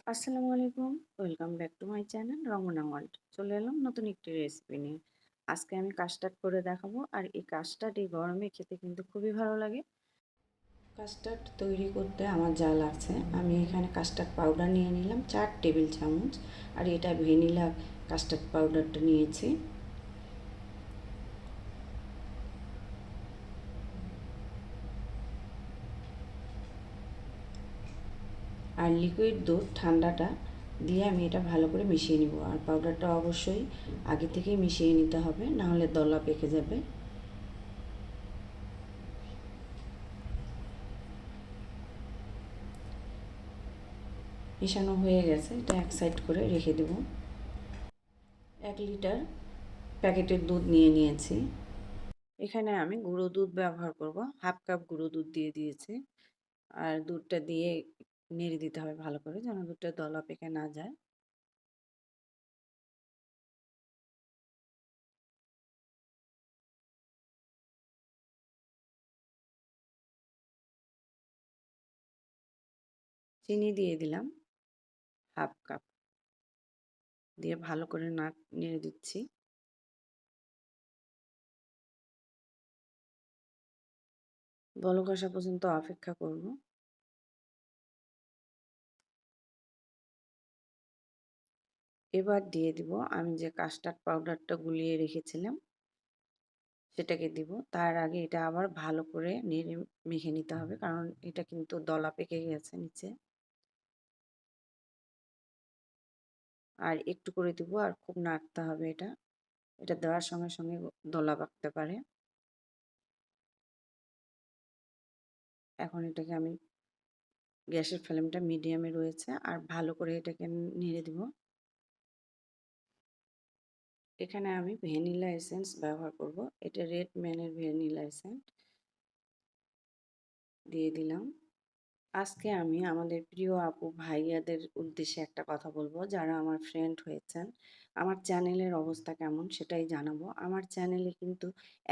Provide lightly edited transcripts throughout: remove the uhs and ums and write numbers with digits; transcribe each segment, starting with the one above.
আসসালামু আলাইকুম। Welcome back to my channel Ramna world. চলে এলাম নতুন একটি রেসিপি নিয়ে। আজকে আমি কাস্টার্ড করে দেখাবো, আর এই কাস্টার্ড এই গরমে খেতে কিন্তু খুবই ভালো লাগে। কাস্টার্ড তৈরি করতে আমার যা লাগছে, আমি এখানে কাস্টার্ড পাউডার নিয়ে নিলাম 4 টেবিল চামচ, আর এটা ভ্যানিলা কাস্টার্ড পাউডারটা নিয়েছি। আর লিকুইড দুধ ঠান্ডাটা দিয়ে আমি এটা ভালো করে মিশিয়ে নিব। আর পাউডারটা অবশ্যই আগে থেকেই মিশিয়ে নিতে হবে, নাহলে দলা পেকে যাবে। মেশানো হয়ে গেছে, এটা এক সাইড করে রেখে দেব। 1 লিটার প্যাকেটের দুধ নিয়ে নিয়েছি। এখানে আমি গুঁড়ো দুধ ব্যবহার করব, হাফ কাপ গুঁড়ো দুধ দিয়ে দিয়েছি। আর দুধটা দিয়ে নেড়ে দিতে হবে ভালো করে, যেন দুধটা দলা পেকে না যায়। চিনি দিয়ে দিলাম হাফ কাপ, দিয়ে ভালো করে নেড়ে দিচ্ছি। বলক আসা পর্যন্ত অপেক্ষা করব। এবার দিয়ে দিব আমি যে কাস্টার্ড পাউডারটা গুলিয়ে রেখেছিলাম, সেটাকে দিব। তার আগে এটা আবার ভালো করে নেড়ে মেখে নিতে হবে, কারণ এটা কিন্তু দলা পেকে গেছে নিচে। আর একটু করে দিব, আর খুব নাড়তে হবে এটা। এটা দেওয়ার সঙ্গে সঙ্গে দলা পাকতে পারে। এখন এটাকে আমি, গ্যাসের ফ্লেমটা মিডিয়ামে রয়েছে, আর ভালো করে এটাকে নেড়ে দিব। এখানে আমি ভ্যানিলা এসেন্স ব্যবহার করব। এটা রেড ম্যানের ভ্যানিলা এসেন্স দিয়ে দিলাম। আজকে আমি আমাদের প্রিয় আপু ভাইয়াদের উদ্দেশ্যে একটা কথা বলবো, যারা আমার ফ্রেন্ড হয়েছেন। আমার চ্যানেলের অবস্থা কেমন সেটাই জানাবো। আমার চ্যানেলে কিন্তু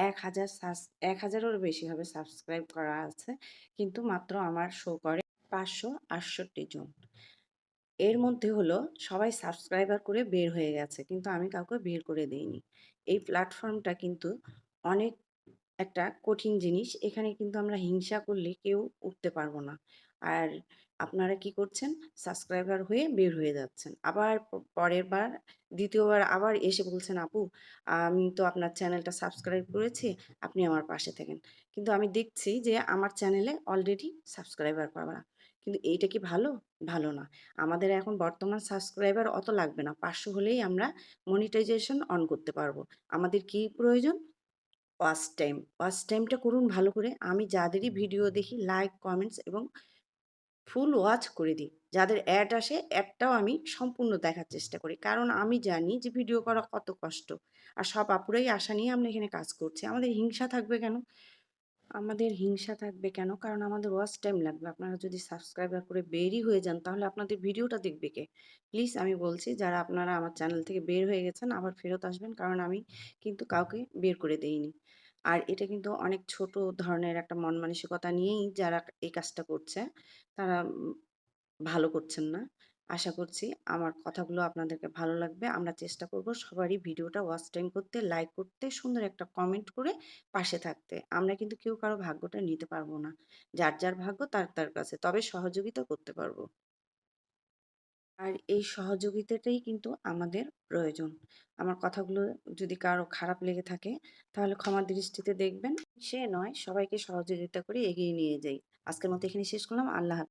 1000-এরও বেশি হবে সাবস্ক্রাইব করা আছে, কিন্তু মাত্র আমার শো করে 568 জন। এর মধ্যে হলো সবাই সাবস্ক্রাইবার করে বের হয়ে গেছে, কিন্তু আমি কাউকে বের করে দেইনি। এই প্ল্যাটফর্মটা কিন্তু অনেক একটা কঠিন জিনিস। এখানে কিন্তু আমরা হিংসা করলে কেউ উঠতে পারবো না। আর আপনারা কি করছেন? সাবস্ক্রাইবার হয়ে বের হয়ে যাচ্ছেন। আবার পরের বার, দ্বিতীয়বার আবার এসে বলছেন, আপু আমি তো আপনার চ্যানেলটা সাবস্ক্রাইব করেছি, আপনি আমার পাশে থাকেন। কিন্তু আমি দেখছি যে আমার চ্যানেলে অলরেডি সাবস্ক্রাইবার করা। কিন্তু এইটা কি ভালো? ভালো না। আমাদের এখন বর্তমান সাবস্ক্রাইবার অত লাগবে না। 500 হলেই আমরা মনিটাইজেশন অন করতে পারবো। আমাদের কি প্রয়োজন? Watch time. ওয়াচ টাইমটা করুন ভালো করে। আমি যাদেরই ভিডিও দেখি লাইক, কমেন্টস এবং ফুল ওয়াচ করে দিই। যাদের অ্যাড আসে, অ্যাডটাও আমি সম্পূর্ণ দেখার চেষ্টা করি। কারণ আমি জানি যে ভিডিও করা কত কষ্ট। আর সব আপুরাই আশা নিয়ে আমরা এখানে কাজ করছি। আমাদের হিংসা থাকবে কেন? আমাদের হিংসা থাকবে কেন? কারণ আমাদের ওয়াচ টাইম লাগবে। আপনারা যদি সাবস্ক্রাইবার করে বেরই হয়ে যান, তাহলে আপনাদের ভিডিওটা দেখবে কে? প্লিজ আমি বলছি, যারা আপনারা আমার চ্যানেল থেকে বের হয়ে গেছেন আবার ফেরত আসবেন, কারণ আমি কিন্তু কাউকে বের করে দেইনি। আর এটা কিন্তু অনেক ছোট ধরনের একটা মন মানসিকতা নিয়েই যারা এই কাজটা করছে, তারা ভালো করছেন না। আশা করছি আমার কথাগুলো আপনাদেরকে ভালো লাগবে। আমরা চেষ্টা করব সবারই ভিডিওটা ওয়াচ টাইম করতে, লাইক করতে, সুন্দর একটা কমেন্ট করে পাশে থাকতে। আমরা কিন্তু কেউ কারো ভাগ্যটা নিতে পারবো না। যার, যার ভাগ্য তার, তার কাছে। তবে সহযোগিতা করতে পারবো। আর এই সহযোগিতাটাই কিন্তু আমাদের প্রয়োজন। আমার কথাগুলো যদি কারো খারাপ লেগে থাকে, তাহলে ক্ষমার দৃষ্টিতে দেখবেন। সে নয়, সবাইকে সহযোগিতা করে এগিয়ে নিয়ে যাই। আজকের মতো এখানেই শেষ করলাম। আল্লাহ হাফেজ।